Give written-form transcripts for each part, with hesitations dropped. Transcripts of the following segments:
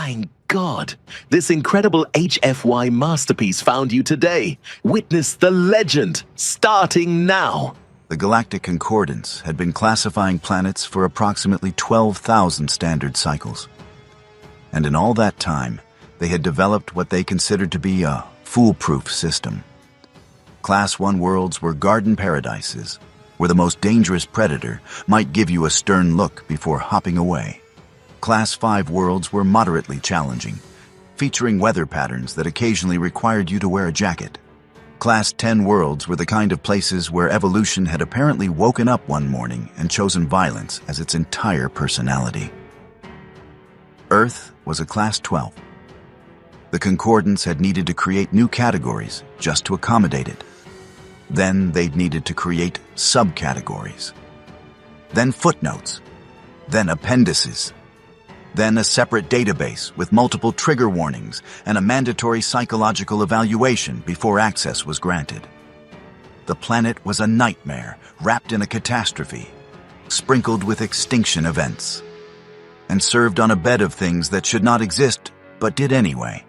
Thank God. This incredible HFY masterpiece found you today. Witness the legend, starting now. The Galactic Concordance had been classifying planets for approximately 12,000 standard cycles. And in all that time, they had developed what they considered to be a foolproof system. Class 1 worlds were garden paradises, where the most dangerous predator might give you a stern look before hopping away. Class 5 worlds were moderately challenging, featuring weather patterns that occasionally required you to wear a jacket. Class 10 worlds were the kind of places where evolution had apparently woken up one morning and chosen violence as its entire personality. Earth was a Class 12. The Concordance had needed to create new categories just to accommodate it. Then they'd needed to create subcategories. Then footnotes. Then appendices. Then a separate database with multiple trigger warnings and a mandatory psychological evaluation before access was granted. The planet was a nightmare wrapped in a catastrophe, sprinkled with extinction events, and served on a bed of things that should not exist but did anyway.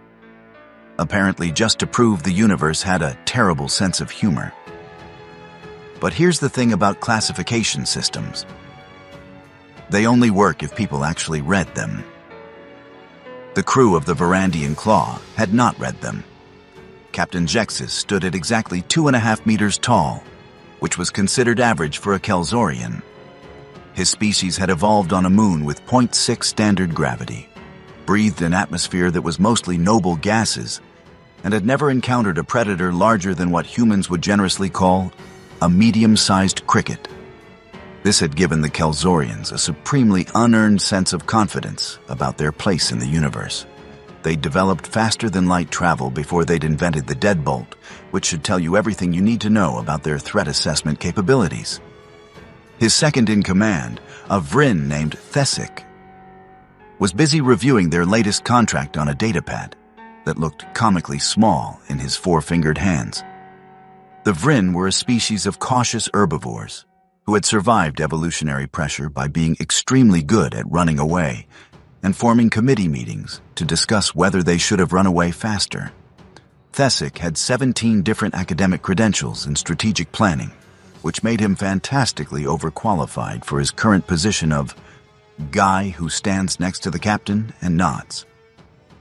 Apparently just to prove the universe had a terrible sense of humor. But here's the thing about classification systems. They only work if people actually read them. The crew of the Varandian Claw had not read them. Captain Jexus stood at exactly 2.5 meters tall, which was considered average for a Kelzorian. His species had evolved on a moon with 0.6 standard gravity, breathed an atmosphere that was mostly noble gases, and had never encountered a predator larger than what humans would generously call a medium-sized cricket. This had given the Kelzorians a supremely unearned sense of confidence about their place in the universe. They'd developed faster-than-light travel before they'd invented the deadbolt, which should tell you everything you need to know about their threat assessment capabilities. His second-in-command, a Vryn named Thesic, was busy reviewing their latest contract on a datapad that looked comically small in his four-fingered hands. The Vryn were a species of cautious herbivores who had survived evolutionary pressure by being extremely good at running away and forming committee meetings to discuss whether they should have run away faster. Thesic had 17 different academic credentials in strategic planning, which made him fantastically overqualified for his current position of guy who stands next to the captain and nods.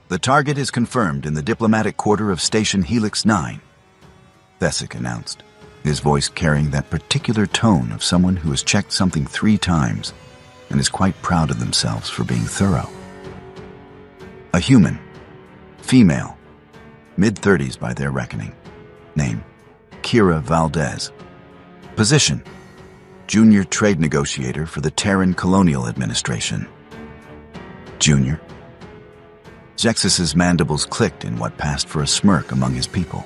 The target is confirmed in the diplomatic quarter of Station Helix 9, Thesic announced, his voice carrying that particular tone of someone who has checked something 3 times and is quite proud of themselves for being thorough. A human, female, mid-30s by their reckoning, name Kira Valdez. Position, junior trade negotiator for the Terran Colonial Administration. Junior. Jexus's mandibles clicked in what passed for a smirk among his people.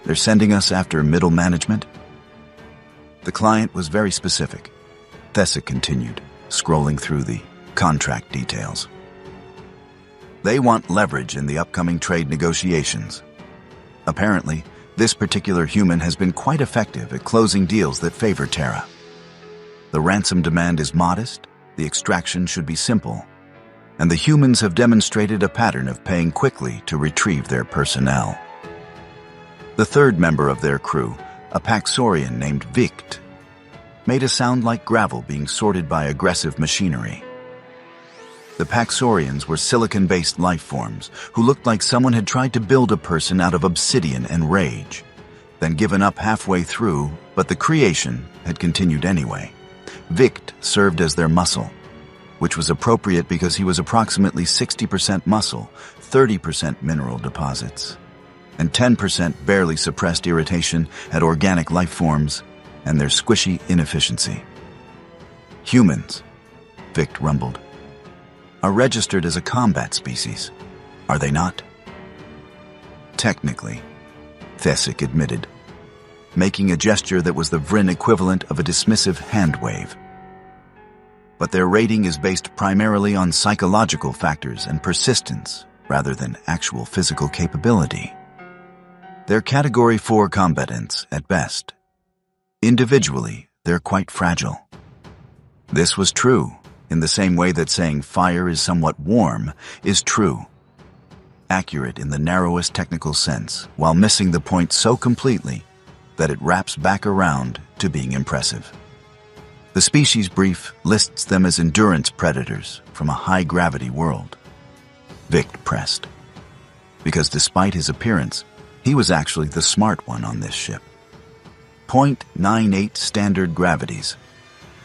They're sending us after middle management? The client was very specific. Thesic continued, scrolling through the contract details. They want leverage in the upcoming trade negotiations. Apparently, this particular human has been quite effective at closing deals that favor Terra. The ransom demand is modest, the extraction should be simple, and the humans have demonstrated a pattern of paying quickly to retrieve their personnel. The third member of their crew, a Paxorian named Vict, made a sound like gravel being sorted by aggressive machinery. The Paxorians were silicon-based life forms who looked like someone had tried to build a person out of obsidian and rage, then given up halfway through, but the creation had continued anyway. Vict served as their muscle, which was appropriate because he was approximately 60% muscle, 30% mineral deposits, and 10% barely suppressed irritation at organic life forms and their squishy inefficiency. Humans, Vict rumbled, are registered as a combat species, are they not? Technically, Thesic admitted, making a gesture that was the Vryn equivalent of a dismissive hand wave. But their rating is based primarily on psychological factors and persistence rather than actual physical capability. They're Category 4 combatants at best. Individually, they're quite fragile. This was true, in the same way that saying fire is somewhat warm is true. Accurate in the narrowest technical sense, while missing the point so completely that it wraps back around to being impressive. The species brief lists them as endurance predators from a high-gravity world. Vic pressed, because despite his appearance, he was actually the smart one on this ship. 0.98 standard gravities,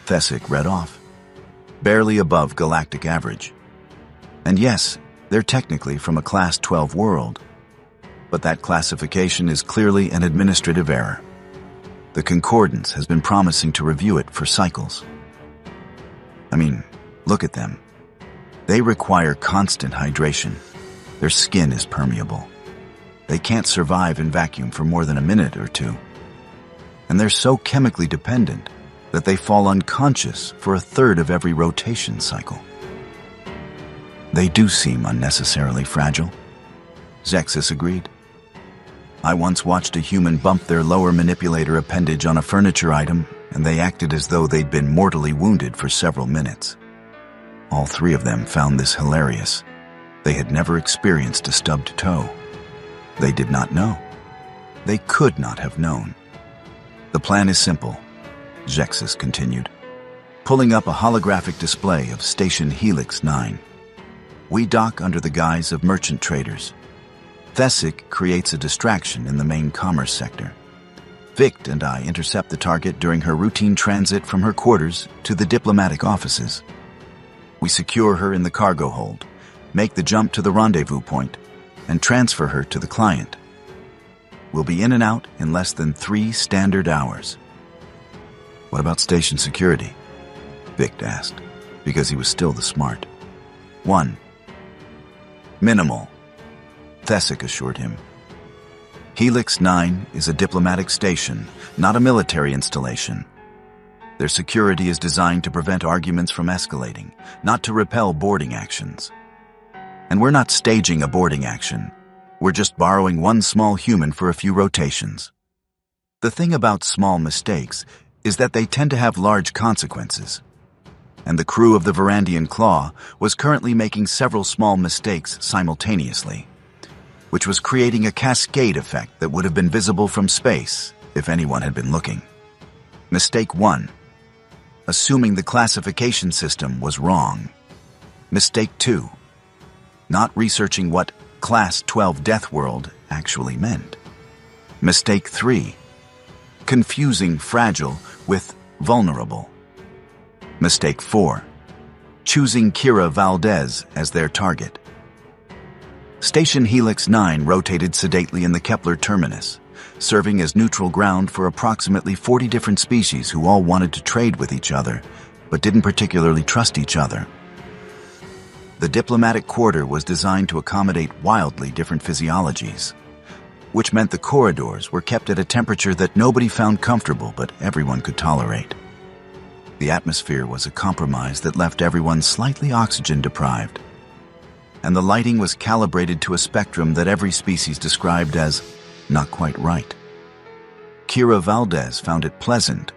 Thesic read off. Barely above galactic average. And yes, they're technically from a Class 12 world, but that classification is clearly an administrative error. The Concordance has been promising to review it for cycles. I mean, look at them. They require constant hydration. Their skin is permeable. They can't survive in vacuum for more than a minute or two. And they're so chemically dependent that they fall unconscious for a third of every rotation cycle. They do seem unnecessarily fragile. Zexus agreed. I once watched a human bump their lower manipulator appendage on a furniture item, and they acted as though they'd been mortally wounded for several minutes. All three of them found this hilarious. They had never experienced a stubbed toe. They did not know. They could not have known. The plan is simple, Zexus continued, pulling up a holographic display of Station Helix 9. We dock under the guise of merchant traders. Thesic creates a distraction in the main commerce sector. Vict and I intercept the target during her routine transit from her quarters to the diplomatic offices. We secure her in the cargo hold, make the jump to the rendezvous point, and transfer her to the client. We'll be in and out in less than 3 standard hours. What about station security? Vict asked, because he was still the smart. 1. Minimal, Thesic assured him. Helix 9 is a diplomatic station, not a military installation. Their security is designed to prevent arguments from escalating, not to repel boarding actions. And we're not staging a boarding action. We're just borrowing one small human for a few rotations. The thing about small mistakes is that they tend to have large consequences. And the crew of the Varandian Claw was currently making several small mistakes simultaneously, which was creating a cascade effect that would have been visible from space if anyone had been looking. Mistake 1. Assuming the classification system was wrong. Mistake 2. Not researching what Class 12 Deathworld actually meant. Mistake 3. Confusing fragile with vulnerable. Mistake 4. Choosing Kira Valdez as their target. Station Helix 9 rotated sedately in the Kepler terminus, serving as neutral ground for approximately 40 different species who all wanted to trade with each other, but didn't particularly trust each other. The diplomatic quarter was designed to accommodate wildly different physiologies, which meant the corridors were kept at a temperature that nobody found comfortable but everyone could tolerate. The atmosphere was a compromise that left everyone slightly oxygen deprived, and the lighting was calibrated to a spectrum that every species described as not quite right. Kira Valdez found it pleasant,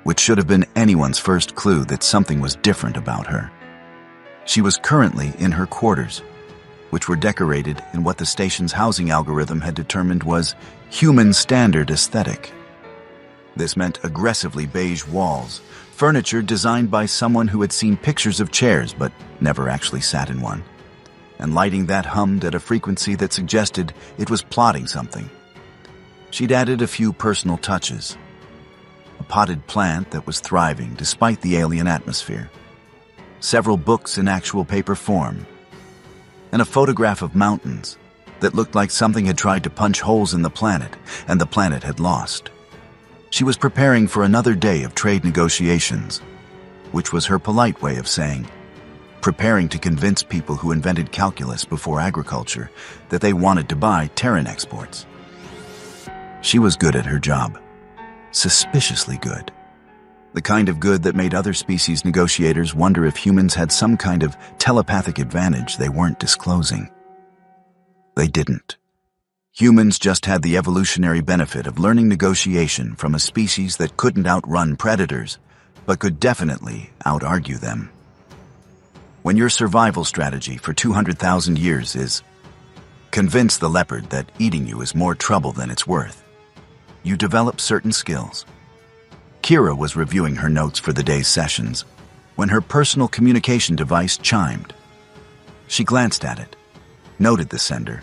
which should have been anyone's first clue that something was different about her. She was currently in her quarters, which were decorated in what the station's housing algorithm had determined was human standard aesthetic. This meant aggressively beige walls, furniture designed by someone who had seen pictures of chairs but never actually sat in one, and lighting that hummed at a frequency that suggested it was plotting something. She'd added a few personal touches. A potted plant that was thriving despite the alien atmosphere. Several books in actual paper form. And a photograph of mountains that looked like something had tried to punch holes in the planet, and the planet had lost. She was preparing for another day of trade negotiations, which was her polite way of saying, preparing to convince people who invented calculus before agriculture that they wanted to buy Terran exports. She was good at her job. Suspiciously good. The kind of good that made other species negotiators wonder if humans had some kind of telepathic advantage they weren't disclosing. They didn't. Humans just had the evolutionary benefit of learning negotiation from a species that couldn't outrun predators, but could definitely out-argue them. when your survival strategy for 200,000 years is convince the leopard that eating you is more trouble than it's worth, you develop certain skills. Kira was reviewing her notes for the day's sessions when her personal communication device chimed. She glanced at it, noted the sender,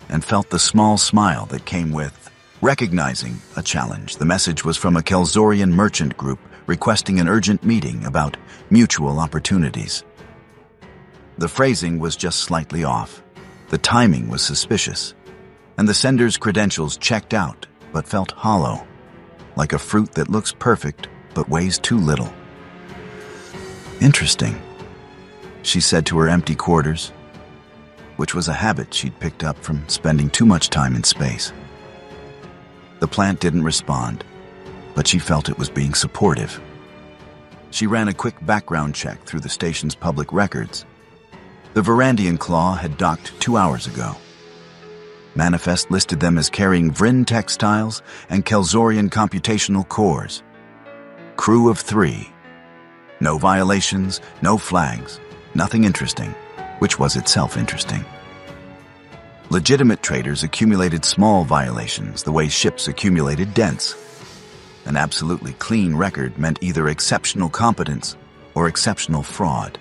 and felt the small smile that came with recognizing a challenge. The message was from a Kelzorian merchant group requesting an urgent meeting about mutual opportunities. The phrasing was just slightly off, the timing was suspicious, and the sender's credentials checked out but felt hollow, like a fruit that looks perfect but weighs too little. Interesting, she said to her empty quarters, which was a habit she'd picked up from spending too much time in space. The plant didn't respond, but she felt it was being supportive. She ran a quick background check through the station's public records. The Varandian Claw had docked 2 hours ago. Manifest listed them as carrying Vryn textiles and Kelzorian computational cores. Crew of 3. No violations, no flags, nothing interesting, which was itself interesting. Legitimate traders accumulated small violations the way ships accumulated dents. An absolutely clean record meant either exceptional competence or exceptional fraud.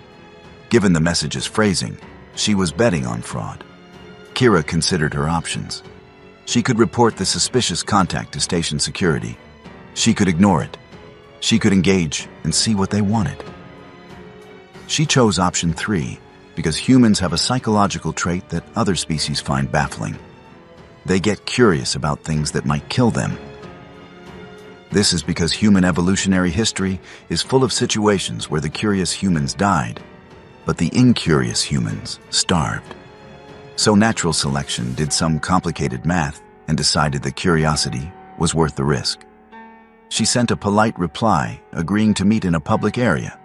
Given the message's phrasing, she was betting on fraud. Kira considered her options. She could report the suspicious contact to station security. She could ignore it. She could engage and see what they wanted. She chose option 3 because humans have a psychological trait that other species find baffling. They get curious about things that might kill them. This is because human evolutionary history is full of situations where the curious humans died, but the incurious humans starved. So natural selection did some complicated math and decided that curiosity was worth the risk. She sent a polite reply, agreeing to meet in a public area,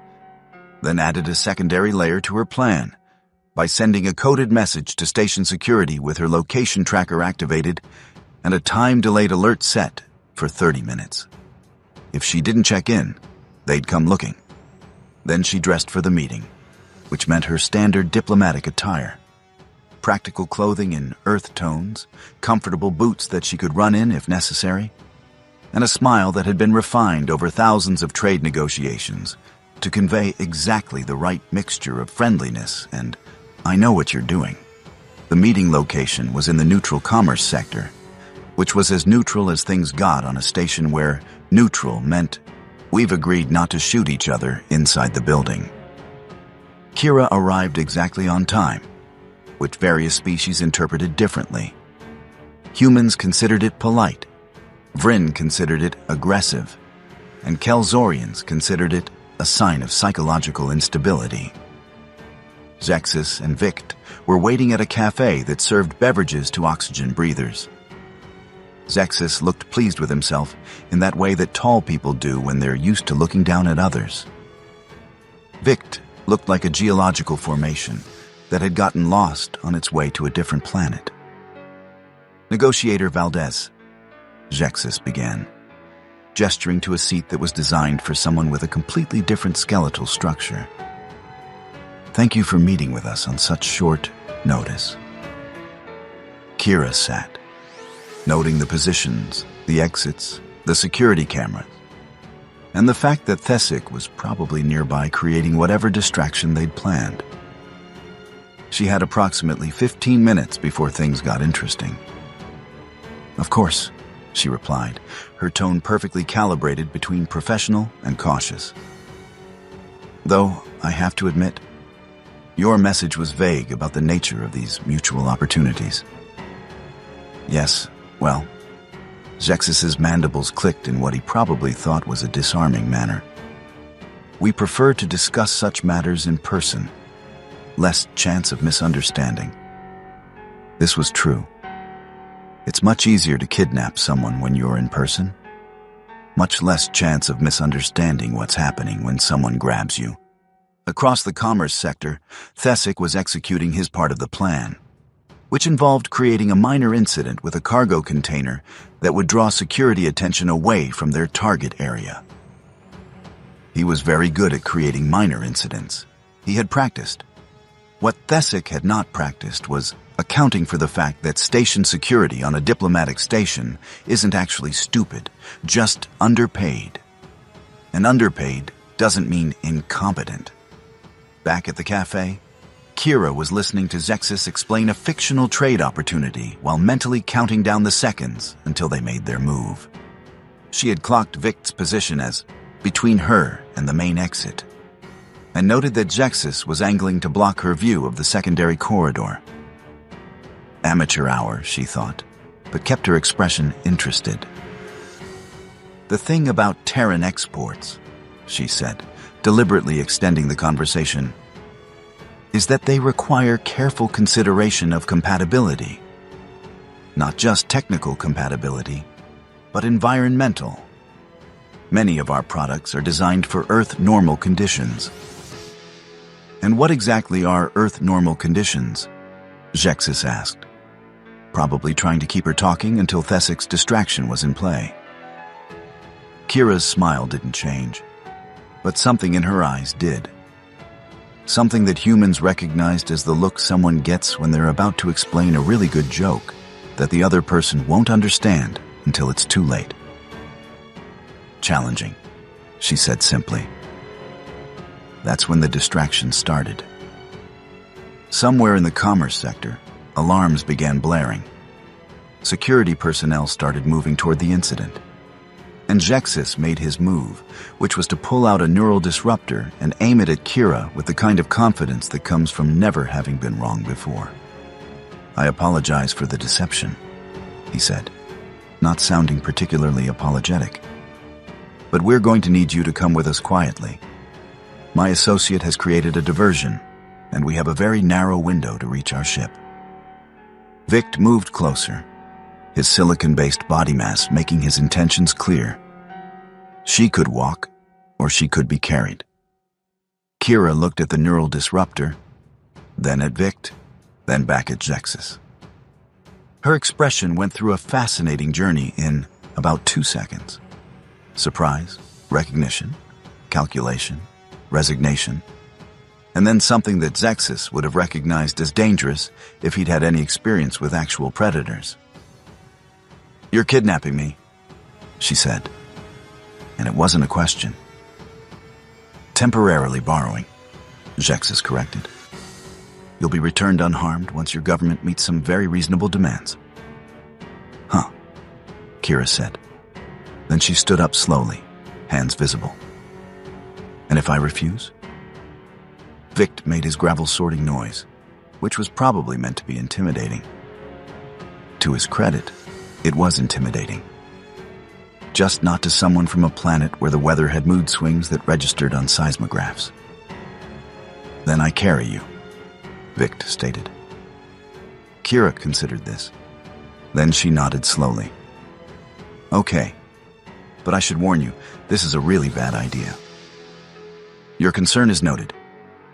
then added a secondary layer to her plan by sending a coded message to station security with her location tracker activated and a time-delayed alert set for 30 minutes. If she didn't check in, they'd come looking. Then she dressed for the meeting, which meant her standard diplomatic attire. Practical clothing in earth tones, comfortable boots that she could run in if necessary, and a smile that had been refined over thousands of trade negotiations to convey exactly the right mixture of friendliness and "I know what you're doing." The meeting location was in the neutral commerce sector, which was as neutral as things got on a station where neutral meant we've agreed not to shoot each other inside the building. Kira arrived exactly on time, which various species interpreted differently. Humans considered it polite, Vryn considered it aggressive, and Kelzorians considered it a sign of psychological instability. Zexus and Vict were waiting at a cafe that served beverages to oxygen breathers. Zexus looked pleased with himself in that way that tall people do when they're used to looking down at others. Vict looked like a geological formation that had gotten lost on its way to a different planet. "Negotiator Valdez," Zexus began, gesturing to a seat that was designed for someone with a completely different skeletal structure. "Thank you for meeting with us on such short notice." Kira sat, noting the positions, the exits, the security cameras, and the fact that Thesic was probably nearby creating whatever distraction they'd planned. She had approximately 15 minutes before things got interesting. "Of course," she replied, her tone perfectly calibrated between professional and cautious. "Though, I have to admit, your message was vague about the nature of these mutual opportunities." "Yes, well," Zexus's mandibles clicked in what he probably thought was a disarming manner. "We prefer to discuss such matters in person. Less chance of misunderstanding." This was true. It's much easier to kidnap someone when you're in person. Much less chance of misunderstanding what's happening when someone grabs you. Across the commerce sector, Thesic was executing his part of the plan, which involved creating a minor incident with a cargo container that would draw security attention away from their target area. He was very good at creating minor incidents. He had practiced, What Thesic had not practiced was accounting for the fact that station security on a diplomatic station isn't actually stupid, just underpaid. And underpaid doesn't mean incompetent. Back at the cafe, Kira was listening to Zexus explain a fictional trade opportunity while mentally counting down the seconds until they made their move. She had clocked Vict's position as between her and the main exit, and noted that Zexus was angling to block her view of the secondary corridor. Amateur hour, she thought, but kept her expression interested. The thing about Terran exports, she said, deliberately extending the conversation, is that they require careful consideration of compatibility. Not just technical compatibility, but environmental. Many of our products are designed for Earth normal conditions. And what exactly are Earth normal conditions? Zexus asked, probably trying to keep her talking until Thesic's distraction was in play. Kira's smile didn't change, but something in her eyes did. Something that humans recognized as the look someone gets when they're about to explain a really good joke that the other person won't understand until it's too late. Challenging, she said simply. That's when the distraction started. Somewhere in the commerce sector, alarms began blaring. Security personnel started moving toward the incident. And Zexus made his move, which was to pull out a neural disruptor and aim it at Kira with the kind of confidence that comes from never having been wrong before. I apologize for the deception, he said, not sounding particularly apologetic. But we're going to need you to come with us quietly. My associate has created a diversion, and we have a very narrow window to reach our ship. Vict moved closer, his silicon-based body mass making his intentions clear. She could walk, or she could be carried. Kira looked at the neural disruptor, then at Vict, then back at Zexus. Her expression went through a fascinating journey in about 2 seconds. Surprise, recognition, calculation, resignation, and then something that Zexus would have recognized as dangerous if he'd had any experience with actual predators. "You're kidnapping me," she said, and it wasn't a question. "Temporarily borrowing," Zexus corrected. "You'll be returned unharmed once your government meets some very reasonable demands." "Huh," Kira said. Then she stood up slowly, hands visible. "And if I refuse?" Vict made his gravel sorting noise, which was probably meant to be intimidating. To his credit, it was intimidating. Just not to someone from a planet where the weather had mood swings that registered on seismographs. "Then I carry you," Vict stated. Kira considered this. Then she nodded slowly. "Okay. But I should warn you, this is a really bad idea." "Your concern is noted,"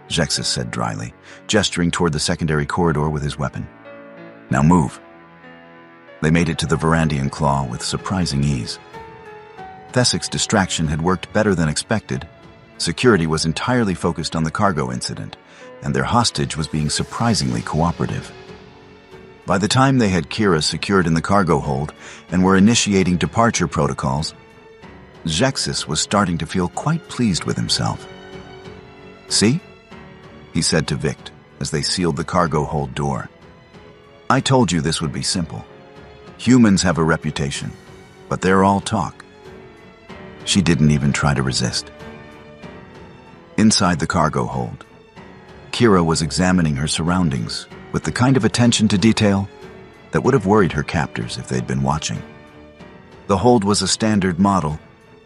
Zexus said dryly, gesturing toward the secondary corridor with his weapon. "Now move." They made it to the Varandian claw with surprising ease. Thesic's distraction had worked better than expected. Security was entirely focused on the cargo incident, and their hostage was being surprisingly cooperative. By the time they had Kira secured in the cargo hold and were initiating departure protocols, Zexus was starting to feel quite pleased with himself. "See?" he said to Vict as they sealed the cargo hold door. "I told you this would be simple. Humans have a reputation, but they're all talk." She didn't even try to resist. Inside the cargo hold, Kira was examining her surroundings with the kind of attention to detail that would have worried her captors if they'd been watching. The hold was a standard model,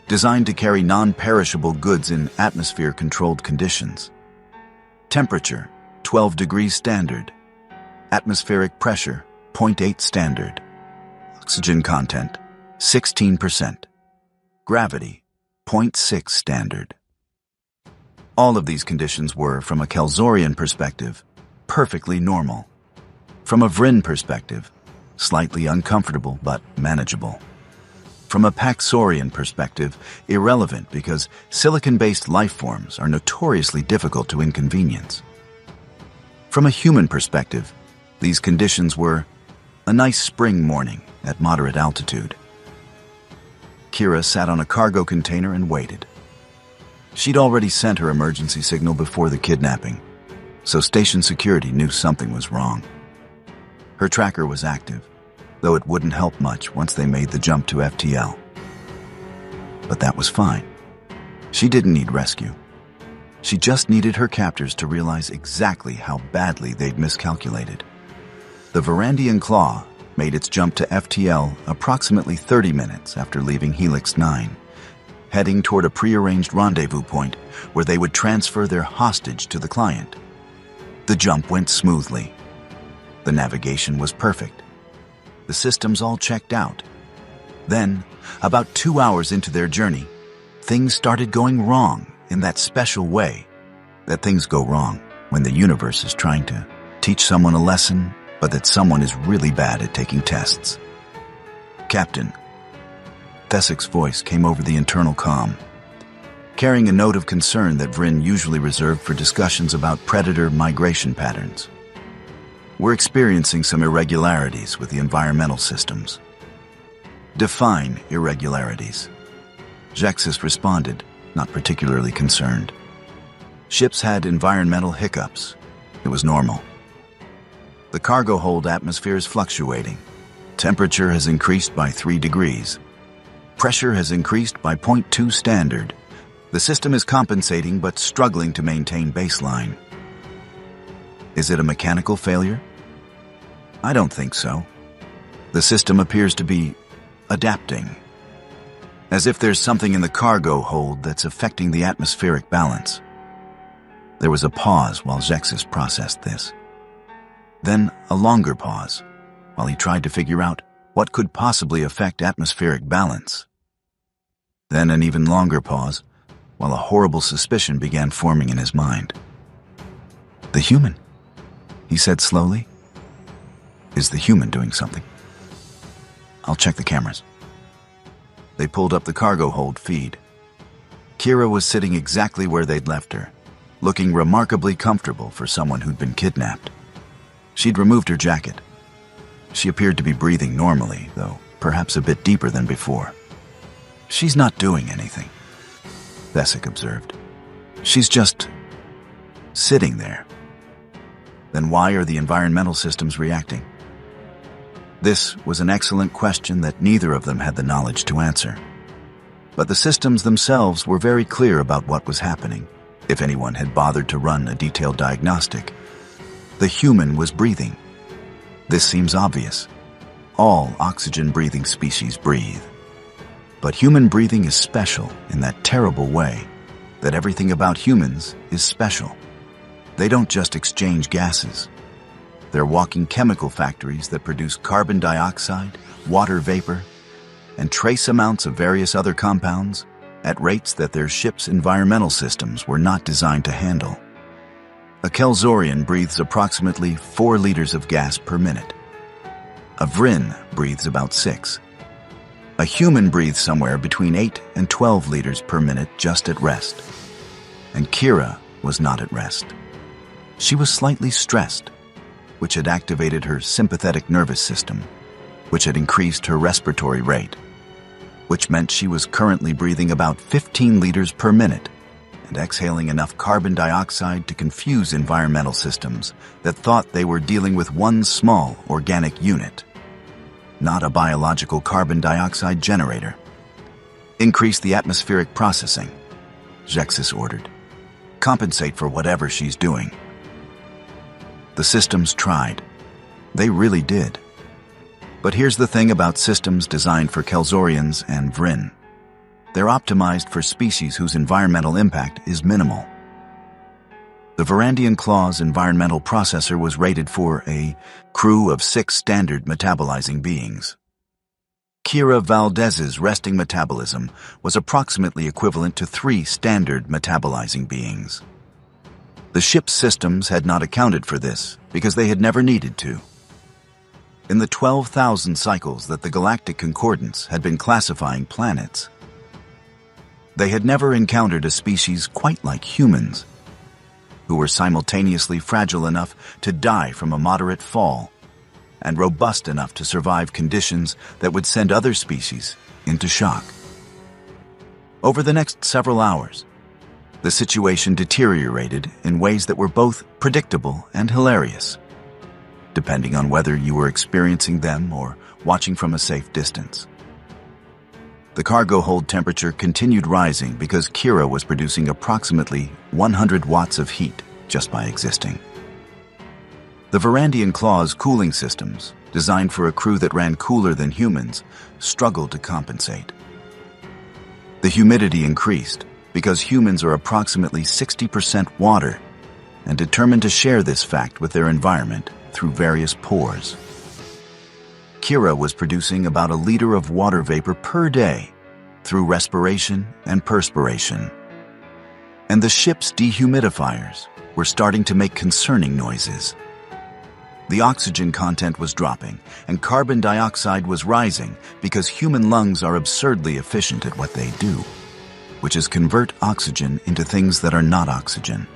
designed to carry non-perishable goods in atmosphere-controlled conditions. Temperature, 12 degrees standard. Atmospheric pressure, 0.8 standard. Oxygen content, 16%. Gravity, 0.6 standard. All of these conditions were, from a Kelzorian perspective, perfectly normal. From a Vryn perspective, slightly uncomfortable but manageable. From a Paxorian perspective, irrelevant because silicon-based life forms are notoriously difficult to inconvenience. From a human perspective, these conditions were a nice spring morning at moderate altitude. Kira sat on a cargo container and waited. She'd already sent her emergency signal before the kidnapping, so station security knew something was wrong. Her tracker was active, though it wouldn't help much once they made the jump to FTL. But that was fine. She didn't need rescue. She just needed her captors to realize exactly how badly they'd miscalculated. The Varandian Claw made its jump to FTL approximately 30 minutes after leaving Helix 9, heading toward a prearranged rendezvous point where they would transfer their hostage to the client. The jump went smoothly. The navigation was perfect. The systems all checked out. Then, about 2 hours into their journey, things started going wrong in that special way that things go wrong when the universe is trying to teach someone a lesson, but that someone is really bad at taking tests. Captain. Thesik's voice came over the internal comm, carrying a note of concern that Vryn usually reserved for discussions about predator migration patterns. We're experiencing some irregularities with the environmental systems. Define irregularities. Jexus responded, not particularly concerned. Ships had environmental hiccups. It was normal. The cargo hold atmosphere is fluctuating. Temperature has increased by 3 degrees. Pressure has increased by 0.2 standard. The system is compensating but struggling to maintain baseline. Is it a mechanical failure? I don't think so. The system appears to be adapting. As if there's something in the cargo hold that's affecting the atmospheric balance. There was a pause while Jexus processed this. Then a longer pause while he tried to figure out what could possibly affect atmospheric balance. Then an even longer pause while a horrible suspicion began forming in his mind. The human, he said slowly. Is the human doing something? I'll check the cameras. They pulled up the cargo hold feed. Kira was sitting exactly where they'd left her, looking remarkably comfortable for someone who'd been kidnapped. She'd removed her jacket. She appeared to be breathing normally, though perhaps a bit deeper than before. She's not doing anything, Thesik observed. She's just sitting there. Then why are the environmental systems reacting? This was an excellent question that neither of them had the knowledge to answer. But the systems themselves were very clear about what was happening, if anyone had bothered to run a detailed diagnostic. The human was breathing. This seems obvious. All oxygen-breathing species breathe. But human breathing is special in that terrible way that everything about humans is special. They don't just exchange gases. They're walking chemical factories that produce carbon dioxide, water vapor, and trace amounts of various other compounds at rates that their ship's environmental systems were not designed to handle. A Kelzorian breathes approximately 4 liters of gas per minute. A Vryn breathes about 6. A human breathes somewhere between 8 and 12 liters per minute just at rest. And Kira was not at rest. She was slightly stressed, which had activated her sympathetic nervous system, which had increased her respiratory rate, which meant she was currently breathing about 15 liters per minute and exhaling enough carbon dioxide to confuse environmental systems that thought they were dealing with one small organic unit, not a biological carbon dioxide generator. Increase the atmospheric processing, Jexus ordered. Compensate for whatever she's doing. The systems tried. They really did. But here's the thing about systems designed for Kelzorians and Vryn. They're optimized for species whose environmental impact is minimal. The Varandian Claw's environmental processor was rated for a crew of 6 standard metabolizing beings. Kira Valdez's resting metabolism was approximately equivalent to 3 standard metabolizing beings. The ship's systems had not accounted for this because they had never needed to. In the 12,000 cycles that the Galactic Concordance had been classifying planets, they had never encountered a species quite like humans. who were simultaneously fragile enough to die from a moderate fall and robust enough to survive conditions that would send other species into shock. Over the next several hours, the situation deteriorated in ways that were both predictable and hilarious, depending on whether you were experiencing them or watching from a safe distance. The cargo hold temperature continued rising because Kira was producing approximately 100 watts of heat just by existing. The Varandian Claw's cooling systems, designed for a crew that ran cooler than humans, struggled to compensate. The humidity increased because humans are approximately 60% water and determined to share this fact with their environment through various pores. Kira was producing about a liter of water vapor per day through respiration and perspiration. And the ship's dehumidifiers were starting to make concerning noises. The oxygen content was dropping, and carbon dioxide was rising because human lungs are absurdly efficient at what they do, which is convert oxygen into things that are not oxygen.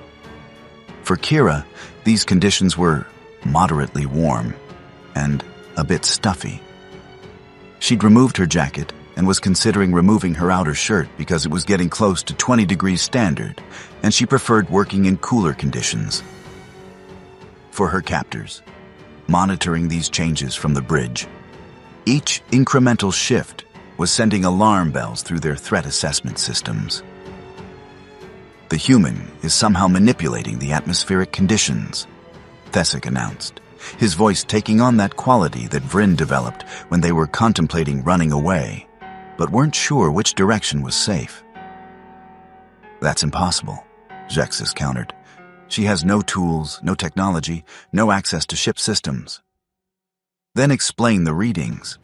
For Kira, these conditions were moderately warm and a bit stuffy. She'd removed her jacket and was considering removing her outer shirt because it was getting close to 20 degrees standard, and she preferred working in cooler conditions. For her captors, monitoring these changes from the bridge, each incremental shift was sending alarm bells through their threat assessment systems. The human is somehow manipulating the atmospheric conditions, Thesic announced, his voice taking on that quality that Vryn developed when they were contemplating running away, but weren't sure which direction was safe. That's impossible, Zexis countered. She has no tools, no technology, no access to ship systems. Then explain the readings.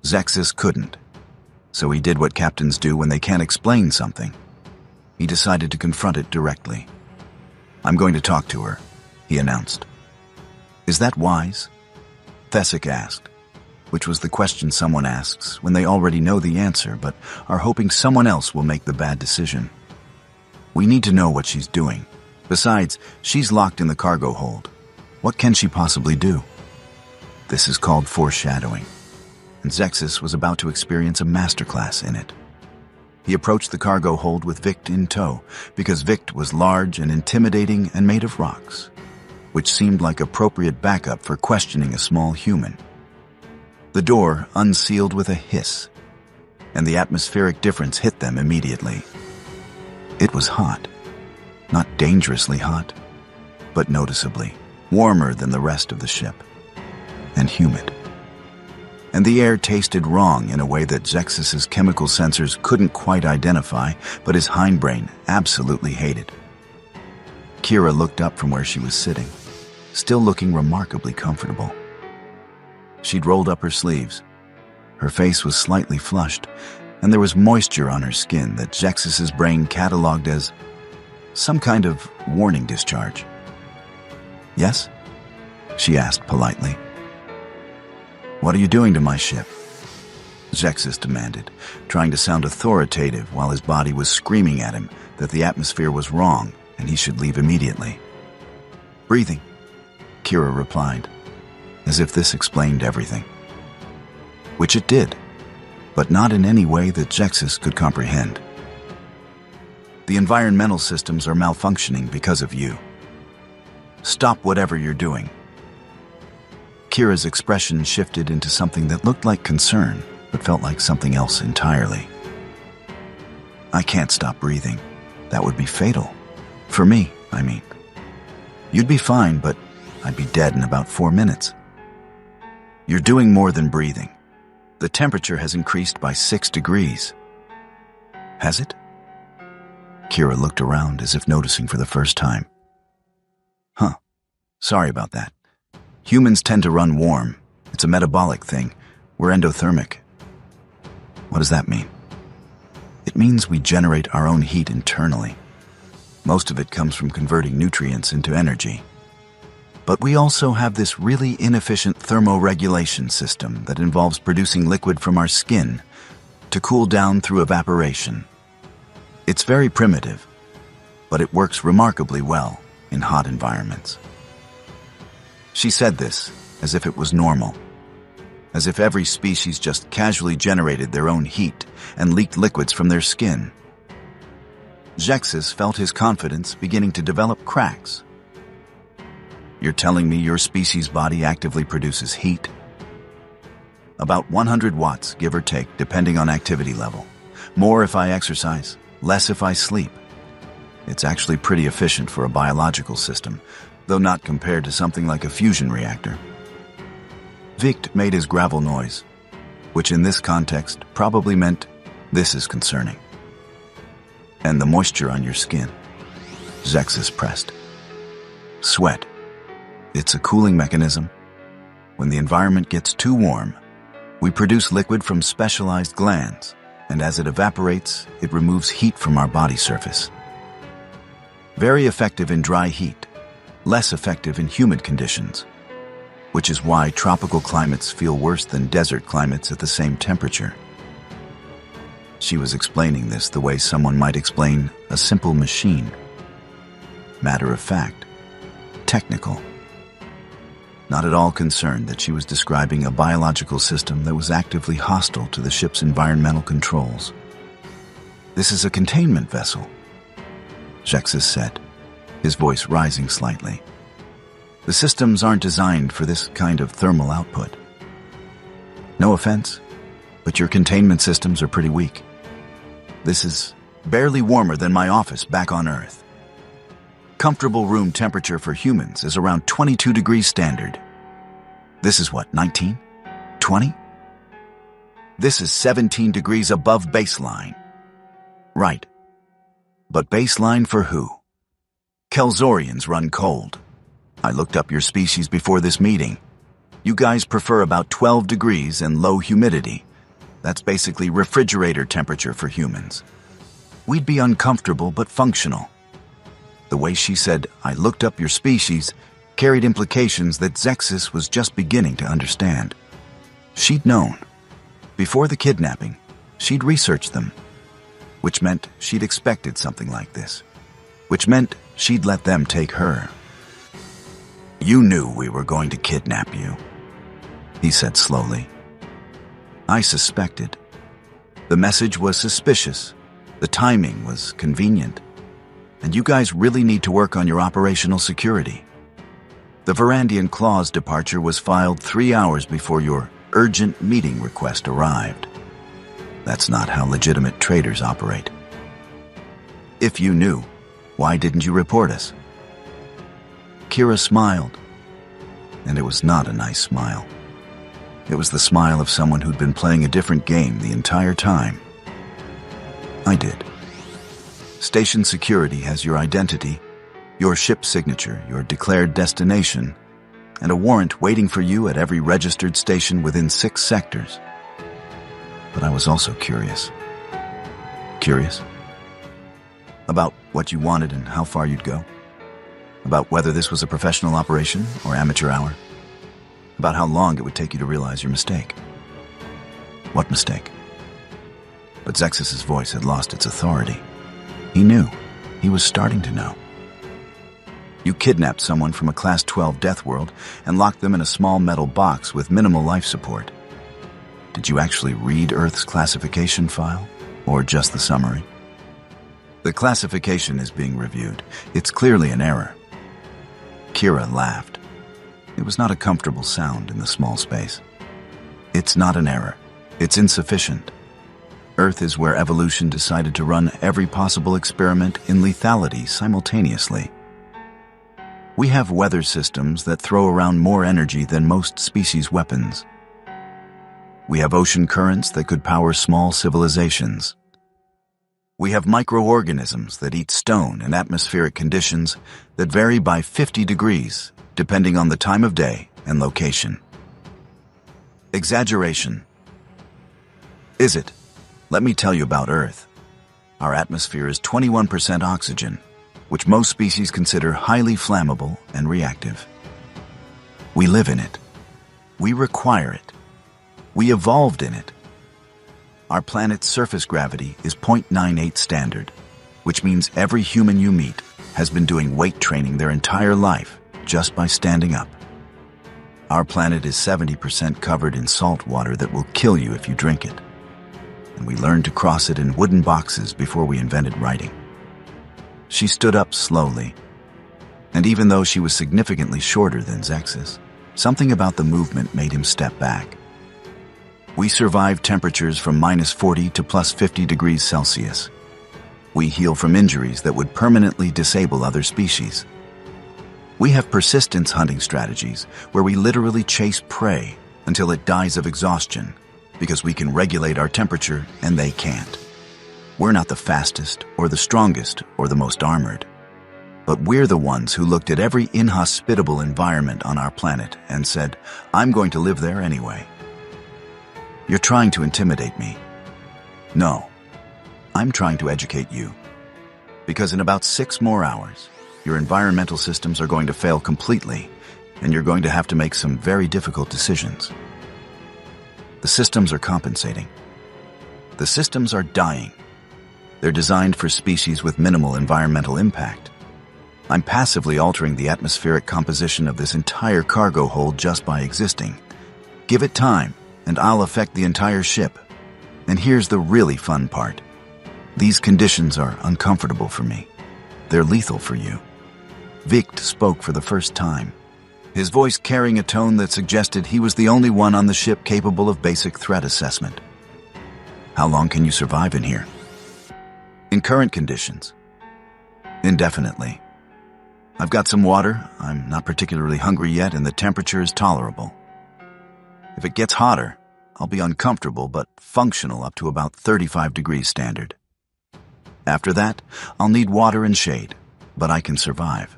Zexis couldn't, so he did what captains do when they can't explain something. He decided to confront it directly. I'm going to talk to her, he announced. Is that wise? Thesic asked, which was the question someone asks when they already know the answer but are hoping someone else will make the bad decision. We need to know what she's doing. Besides, she's locked in the cargo hold. What can she possibly do? This is called foreshadowing, and Zexis was about to experience a masterclass in it. He approached the cargo hold with Vict in tow because Vict was large and intimidating and made of rocks, which seemed like appropriate backup for questioning a small human. The door unsealed with a hiss, and the atmospheric difference hit them immediately. It was hot. Not dangerously hot, but noticeably warmer than the rest of the ship, and humid. And the air tasted wrong in a way that Zexis's chemical sensors couldn't quite identify, but his hindbrain absolutely hated. Kira looked up from where she was sitting, still looking remarkably comfortable. She'd rolled up her sleeves. Her face was slightly flushed, and there was moisture on her skin that Zexis's brain cataloged as some kind of warning discharge. Yes? She asked politely. What are you doing to my ship? Zexis demanded, trying to sound authoritative while his body was screaming at him that the atmosphere was wrong and he should leave immediately. Breathing, Kira replied, as if this explained everything. Which it did, but not in any way that Zexis could comprehend. The environmental systems are malfunctioning because of you. Stop whatever you're doing. Kira's expression shifted into something that looked like concern, but felt like something else entirely. I can't stop breathing. That would be fatal. For me, I mean. You'd be fine, but I'd be dead in about 4 minutes. You're doing more than breathing. The temperature has increased by 6 degrees. Has it? Kira looked around as if noticing for the first time. Huh. Sorry about that. Humans tend to run warm. It's a metabolic thing. We're endothermic. What does that mean? It means we generate our own heat internally. Most of it comes from converting nutrients into energy. But we also have this really inefficient thermoregulation system that involves producing liquid from our skin to cool down through evaporation. It's very primitive, but it works remarkably well in hot environments. She said this as if it was normal, as if every species just casually generated their own heat and leaked liquids from their skin. Zexus felt his confidence beginning to develop cracks. You're telling me your species' body actively produces heat? About 100 watts, give or take, depending on activity level. More if I exercise, less if I sleep. It's actually pretty efficient for a biological system, though not compared to something like a fusion reactor. Vict made his gravel noise, which in this context probably meant this is concerning. And the moisture on your skin. Zexus pressed. Sweat. It's a cooling mechanism. When the environment gets too warm, we produce liquid from specialized glands, and as it evaporates, it removes heat from our body surface. Very effective in dry heat, less effective in humid conditions, which is why tropical climates feel worse than desert climates at the same temperature. She was explaining this the way someone might explain a simple machine. Matter of fact, technical. Not at all concerned that she was describing a biological system that was actively hostile to the ship's environmental controls. This is a containment vessel, Zexus said, his voice rising slightly. The systems aren't designed for this kind of thermal output. No offense, but your containment systems are pretty weak. This is barely warmer than my office back on Earth. Comfortable room temperature for humans is around 22 degrees standard. This is what, 19? 20? This is 17 degrees above baseline. Right. But baseline for who? Kelzorians run cold. I looked up your species before this meeting. You guys prefer about 12 degrees and low humidity. That's basically refrigerator temperature for humans. We'd be uncomfortable but functional. The way she said, I looked up your species, carried implications that Zexus was just beginning to understand. She'd known. Before the kidnapping, she'd researched them. Which meant she'd expected something like this. Which meant she'd let them take her. You knew we were going to kidnap you, he said slowly. I suspected. The message was suspicious. The timing was convenient. And you guys really need to work on your operational security. The Varandian Claw's departure was filed 3 hours before your urgent meeting request arrived. That's not how legitimate traders operate. If you knew, why didn't you report us? Kira smiled, and it was not a nice smile. It was the smile of someone who'd been playing a different game the entire time. I did. Station security has your identity, your ship signature, your declared destination, and a warrant waiting for you at every registered station within 6 sectors. But I was also curious. Curious? About what you wanted and how far you'd go? About whether this was a professional operation or amateur hour? About how long it would take you to realize your mistake? What mistake? But Zexus's voice had lost its authority. He knew. He was starting to know. You kidnapped someone from a Class 12 Deathworld and locked them in a small metal box with minimal life support. Did you actually read Earth's classification file, or just the summary? The classification is being reviewed. It's clearly an error. Kira laughed. It was not a comfortable sound in the small space. It's not an error. It's insufficient. Earth is where evolution decided to run every possible experiment in lethality simultaneously. We have weather systems that throw around more energy than most species' weapons. We have ocean currents that could power small civilizations. We have microorganisms that eat stone in atmospheric conditions that vary by 50 degrees, depending on the time of day and location. Exaggeration. Is it? Let me tell you about Earth. Our atmosphere is 21% oxygen, which most species consider highly flammable and reactive. We live in it. We require it. We evolved in it. Our planet's surface gravity is 0.98 standard, which means every human you meet has been doing weight training their entire life just by standing up. Our planet is 70% covered in salt water that will kill you if you drink it. And we learned to cross it in wooden boxes before we invented writing. She stood up slowly, and even though she was significantly shorter than Zexus, something about the movement made him step back. We survive temperatures from -40 to +50 degrees Celsius. We heal from injuries that would permanently disable other species. We have persistence hunting strategies where we literally chase prey until it dies of exhaustion because we can regulate our temperature and they can't. We're not the fastest or the strongest or the most armored, but we're the ones who looked at every inhospitable environment on our planet and said, I'm going to live there anyway. You're trying to intimidate me. No, I'm trying to educate you. Because in about 6 more hours, your environmental systems are going to fail completely, and you're going to have to make some very difficult decisions. The systems are compensating. The systems are dying. They're designed for species with minimal environmental impact. I'm passively altering the atmospheric composition of this entire cargo hold just by existing. Give it time, and I'll affect the entire ship. And here's the really fun part. These conditions are uncomfortable for me. They're lethal for you. Vict spoke for the first time, his voice carrying a tone that suggested he was the only one on the ship capable of basic threat assessment. How long can you survive in here? In current conditions? Indefinitely. I've got some water, I'm not particularly hungry yet, and the temperature is tolerable. If it gets hotter, I'll be uncomfortable but functional up to about 35 degrees standard. After that, I'll need water and shade, but I can survive.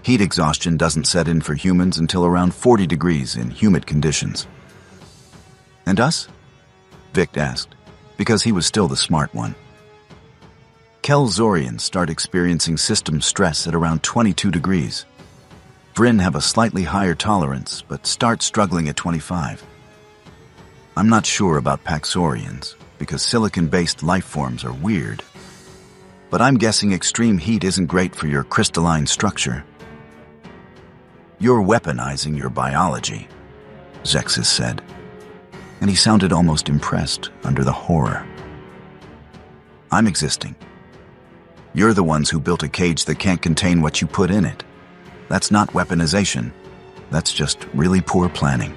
Heat exhaustion doesn't set in for humans until around 40 degrees in humid conditions. And us? Vict asked, because he was still the smart one. Kelzorians start experiencing system stress at around 22 degrees. Vryn have a slightly higher tolerance, but start struggling at 25. I'm not sure about Paxorians, because silicon-based life forms are weird. But I'm guessing extreme heat isn't great for your crystalline structure. You're weaponizing your biology, Zexus said, and he sounded almost impressed under the horror. I'm existing. You're the ones who built a cage that can't contain what you put in it. That's not weaponization. That's just really poor planning.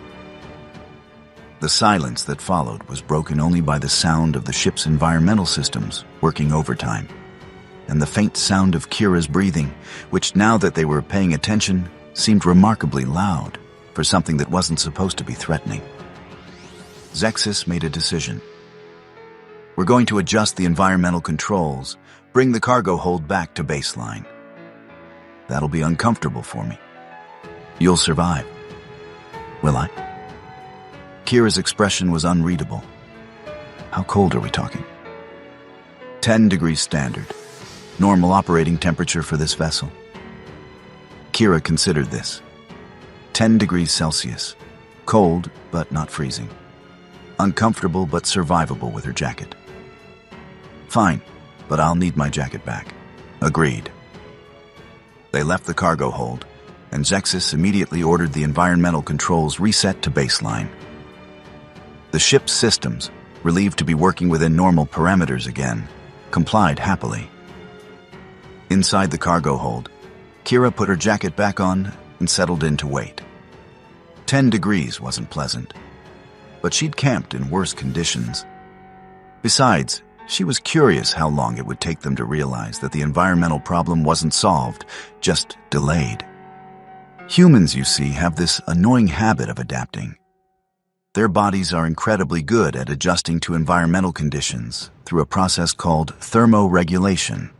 The silence that followed was broken only by the sound of the ship's environmental systems working overtime, and the faint sound of Kira's breathing, which now that they were paying attention, seemed remarkably loud for something that wasn't supposed to be threatening. Zexus made a decision. We're going to adjust the environmental controls, bring the cargo hold back to baseline. That'll be uncomfortable for me. You'll survive. Will I? Kira's expression was unreadable. How cold are we talking? 10 degrees standard. Normal operating temperature for this vessel. Kira considered this. 10 degrees Celsius. Cold, but not freezing. Uncomfortable, but survivable with her jacket. Fine, but I'll need my jacket back. Agreed. They left the cargo hold, and Zexus immediately ordered the environmental controls reset to baseline. The ship's systems, relieved to be working within normal parameters again, complied happily. Inside the cargo hold, Kira put her jacket back on and settled in to wait. 10 degrees wasn't pleasant, but she'd camped in worse conditions. Besides, she was curious how long it would take them to realize that the environmental problem wasn't solved, just delayed. Humans, you see, have this annoying habit of adapting. Their bodies are incredibly good at adjusting to environmental conditions through a process called thermoregulation.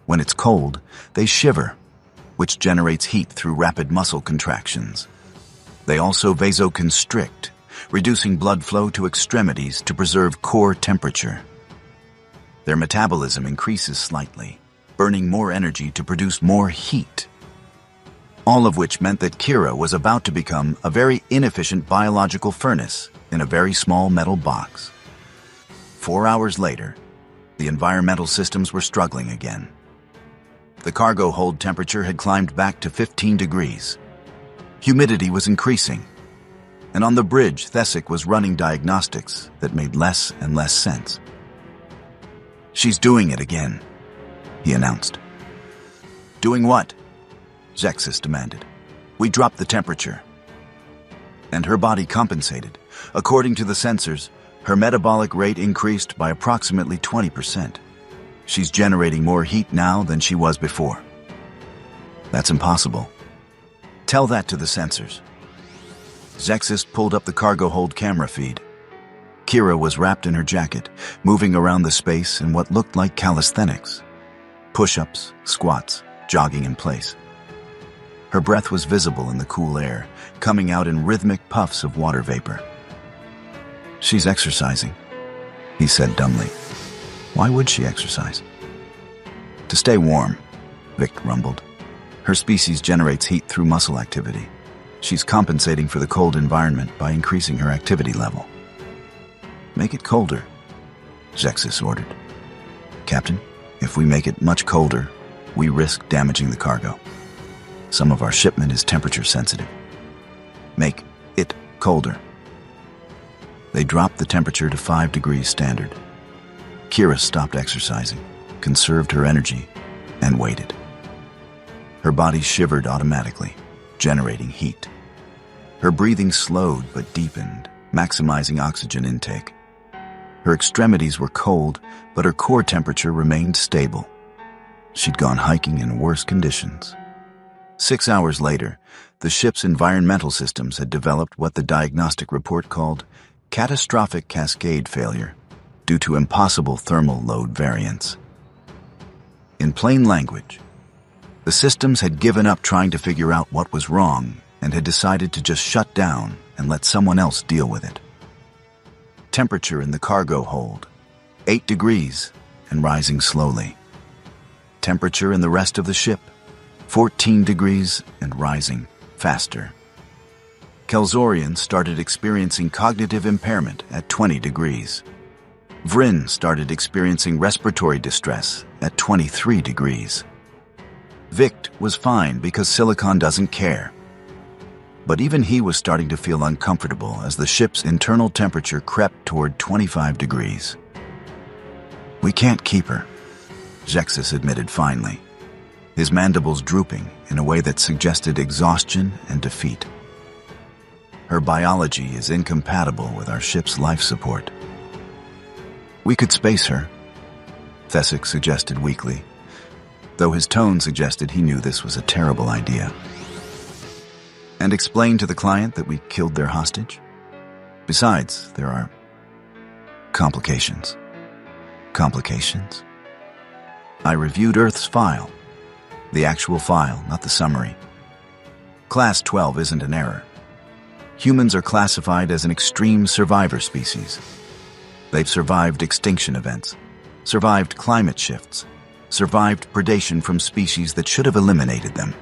When it's cold, they shiver, which generates heat through rapid muscle contractions. They also vasoconstrict, reducing blood flow to extremities to preserve core temperature. Their metabolism increases slightly, burning more energy to produce more heat. All of which meant that Kira was about to become a very inefficient biological furnace in a very small metal box. 4 hours later, The environmental systems were struggling again. The cargo hold temperature had climbed back to 15 degrees. Humidity was increasing, and on the bridge, Thesic was running diagnostics that made less and less sense. "She's doing it again," he announced. "Doing what?" Zexus demanded. "We dropped the temperature." And her body compensated. According to the sensors, her metabolic rate increased by approximately 20%. She's generating more heat now than she was before. "That's impossible. Tell that to the sensors." Zexus pulled up the cargo hold camera feed. Kira was wrapped in her jacket, moving around the space in what looked like calisthenics. Push-ups, squats, jogging in place. Her breath was visible in the cool air, coming out in rhythmic puffs of water vapor. "She's exercising," he said dumbly. "Why would she exercise?" "To stay warm," Vic rumbled. "Her species generates heat through muscle activity. She's compensating for the cold environment by increasing her activity level." "Make it colder," Zexus ordered. "Captain, if we make it much colder, we risk damaging the cargo. Some of our shipment is temperature sensitive. Make it colder." They dropped the temperature to 5 degrees standard. Kira stopped exercising, conserved her energy, and waited. Her body shivered automatically, generating heat. Her breathing slowed but deepened, maximizing oxygen intake. Her extremities were cold, but her core temperature remained stable. She'd gone hiking in worse conditions. 6 hours later, the ship's environmental systems had developed what the diagnostic report called catastrophic cascade failure due to impossible thermal load variance. In plain language, the systems had given up trying to figure out what was wrong and had decided to just shut down and let someone else deal with it. Temperature in the cargo hold, 8 degrees and rising slowly. Temperature in the rest of the ship, 14 degrees and rising faster. Kelzorian started experiencing cognitive impairment at 20 degrees. Vryn started experiencing respiratory distress at 23 degrees. Vict was fine because Silicon doesn't care. But even he was starting to feel uncomfortable as the ship's internal temperature crept toward 25 degrees. "We can't keep her," Zexus admitted finally, his mandibles drooping in a way that suggested exhaustion and defeat. "Her biology is incompatible with our ship's life support." "We could space her," Thesic suggested weakly, though his tone suggested he knew this was a terrible idea. "And explain to the client that we killed their hostage? Besides, there are complications." "Complications?" "I reviewed Earth's file. The actual file, not the summary. Class 12 isn't an error. Humans are classified as an extreme survivor species. They've survived extinction events, survived climate shifts, survived predation from species that should have eliminated them.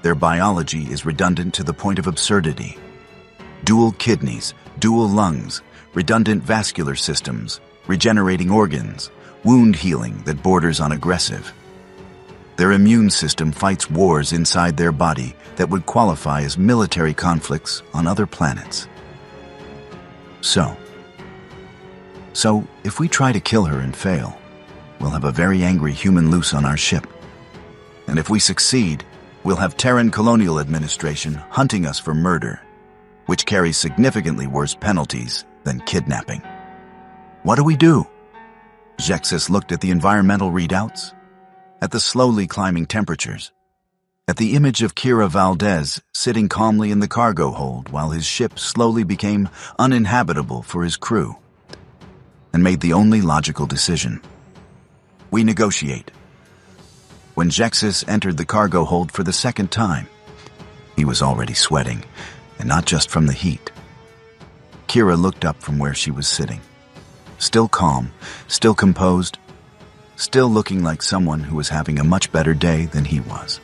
Their biology is redundant to the point of absurdity. Dual kidneys, dual lungs, redundant vascular systems, regenerating organs, wound healing that borders on aggressive. Their immune system fights wars inside their body that would qualify as military conflicts on other planets. So if we try to kill her and fail, we'll have a very angry human loose on our ship. And if we succeed, we'll have Terran Colonial Administration hunting us for murder, which carries significantly worse penalties than kidnapping. What do we do?" Zexus looked at the environmental readouts, at the slowly climbing temperatures, at the image of Kira Valdez sitting calmly in the cargo hold while his ship slowly became uninhabitable for his crew, and made the only logical decision. "We negotiate." When Zexus entered the cargo hold for the second time, he was already sweating, and not just from the heat. Kira looked up from where she was sitting, still calm, still composed, still looking like someone who was having a much better day than he was.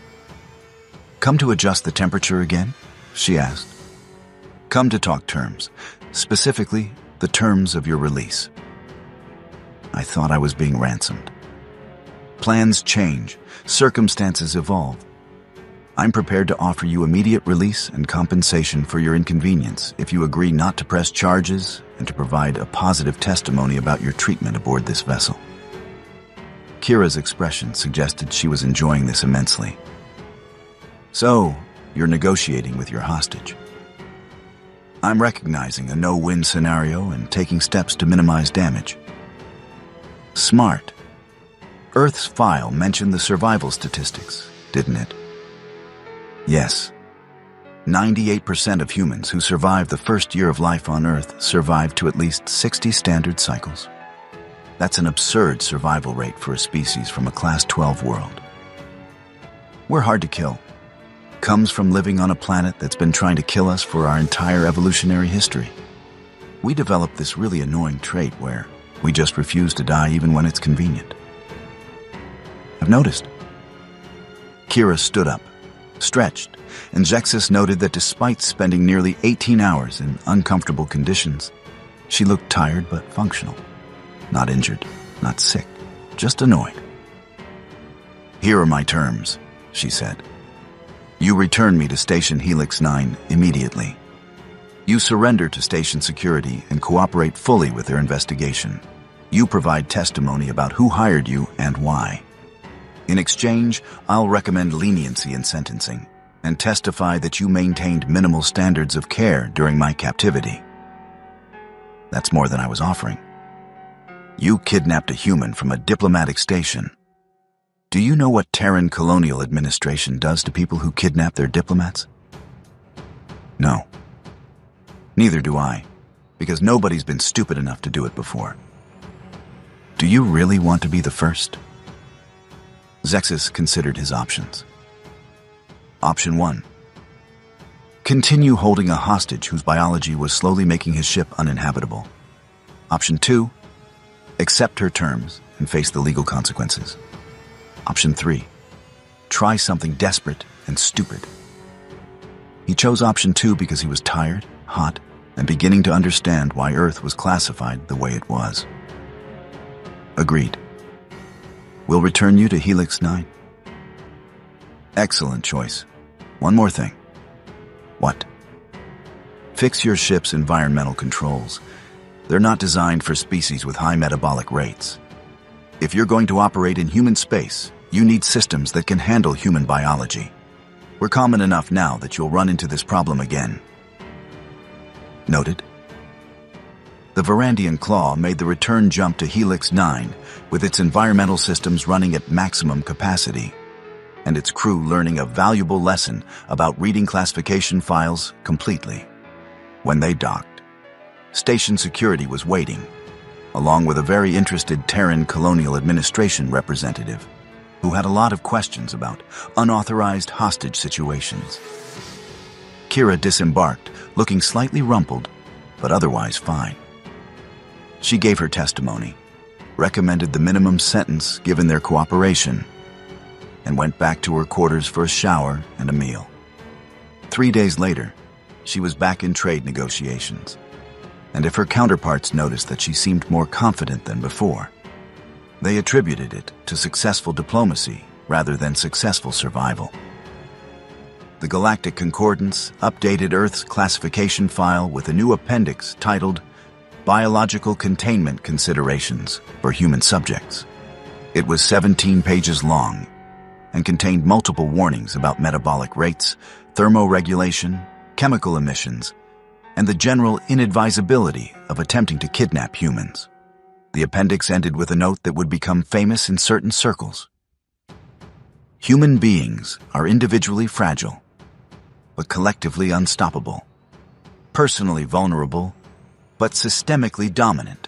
"Come to adjust the temperature again?" she asked. "Come to talk terms, specifically the terms of your release." I thought I was being ransomed. Plans change, circumstances evolve. I'm prepared to offer you immediate release and compensation for your inconvenience if you agree not to press charges and to provide a positive testimony about your treatment aboard this vessel. Kira's expression suggested she was enjoying this immensely. So, you're negotiating with your hostage. I'm recognizing a no-win scenario and taking steps to minimize damage. Smart. Earth's file mentioned the survival statistics, didn't it? Yes. 98% of humans who survive the first year of life on Earth survive to at least 60 standard cycles. That's an absurd survival rate for a species from a Class 12 world. We're hard to kill. Comes from living on a planet that's been trying to kill us for our entire evolutionary history. We developed this really annoying trait where we just refuse to die even when it's convenient. I've noticed. Kira stood up, stretched, and Zexus noted that despite spending nearly 18 hours in uncomfortable conditions, she looked tired but functional. Not injured, not sick, just annoyed. Here are my terms, she said. You return me to Station Helix 9 immediately. You surrender to station security and cooperate fully with their investigation. You provide testimony about who hired you and why. In exchange, I'll recommend leniency in sentencing and testify that you maintained minimal standards of care during my captivity. That's more than I was offering. You kidnapped a human from a diplomatic station. Do you know what Terran colonial administration does to people who kidnap their diplomats? No. Neither do I, because nobody's been stupid enough to do it before. Do you really want to be the first? Zexus considered his options. Option 1. Continue holding a hostage whose biology was slowly making his ship uninhabitable. Option 2. Accept her terms and face the legal consequences. Option 3. Try something desperate and stupid. He chose option 2 because he was tired, hot, and beginning to understand why Earth was classified the way it was. Agreed. We'll return you to Helix 9. Excellent choice. One more thing. What? Fix your ship's environmental controls. They're not designed for species with high metabolic rates. If you're going to operate in human space, you need systems that can handle human biology. We're common enough now that you'll run into this problem again. Noted. The Varandian Claw made the return jump to Helix 9 with its environmental systems running at maximum capacity, and its crew learning a valuable lesson about reading classification files completely. When they docked, station security was waiting, along with a very interested Terran Colonial Administration representative who had a lot of questions about unauthorized hostage situations. Kira disembarked, looking slightly rumpled, but otherwise fine. She gave her testimony, recommended the minimum sentence given their cooperation, and went back to her quarters for a shower and a meal. 3 days later, she was back in trade negotiations, and if her counterparts noticed that she seemed more confident than before, they attributed it to successful diplomacy rather than successful survival. The Galactic Concordance updated Earth's classification file with a new appendix titled Biological Containment Considerations for Human Subjects. It was 17 pages long and contained multiple warnings about metabolic rates, thermoregulation, chemical emissions, and the general inadvisability of attempting to kidnap humans. The appendix ended with a note that would become famous in certain circles. Human beings are individually fragile, but collectively unstoppable, personally vulnerable, but systemically dominant,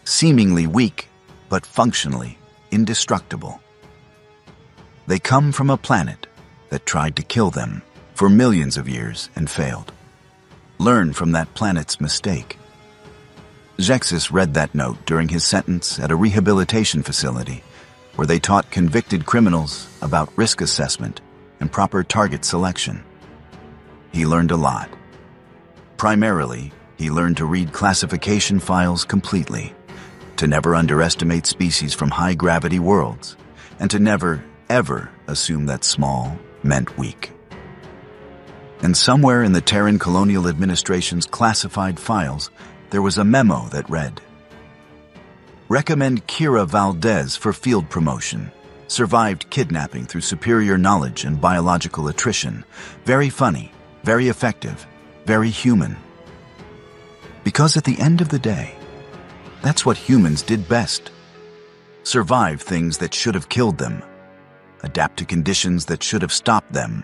seemingly weak, but functionally indestructible. They come from a planet that tried to kill them for millions of years and failed. Learn from that planet's mistake. Zexus read that note during his sentence at a rehabilitation facility where they taught convicted criminals about risk assessment and proper target selection. He learned a lot. Primarily, he learned to read classification files completely, to never underestimate species from high-gravity worlds, and to never, ever assume that small meant weak. And somewhere in the Terran Colonial Administration's classified files, there was a memo that read, "Recommend Kira Valdez for field promotion. Survived kidnapping through superior knowledge and biological attrition. Very funny, very effective, very human." Because at the end of the day, that's what humans did best. Survive things that should have killed them, adapt to conditions that should have stopped them,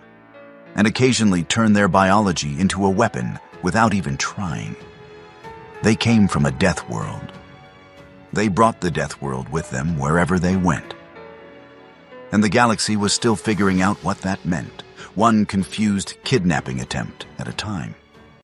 and occasionally turn their biology into a weapon without even trying. They came from a death world. They brought the death world with them wherever they went. And the galaxy was still figuring out what that meant, one confused kidnapping attempt at a time.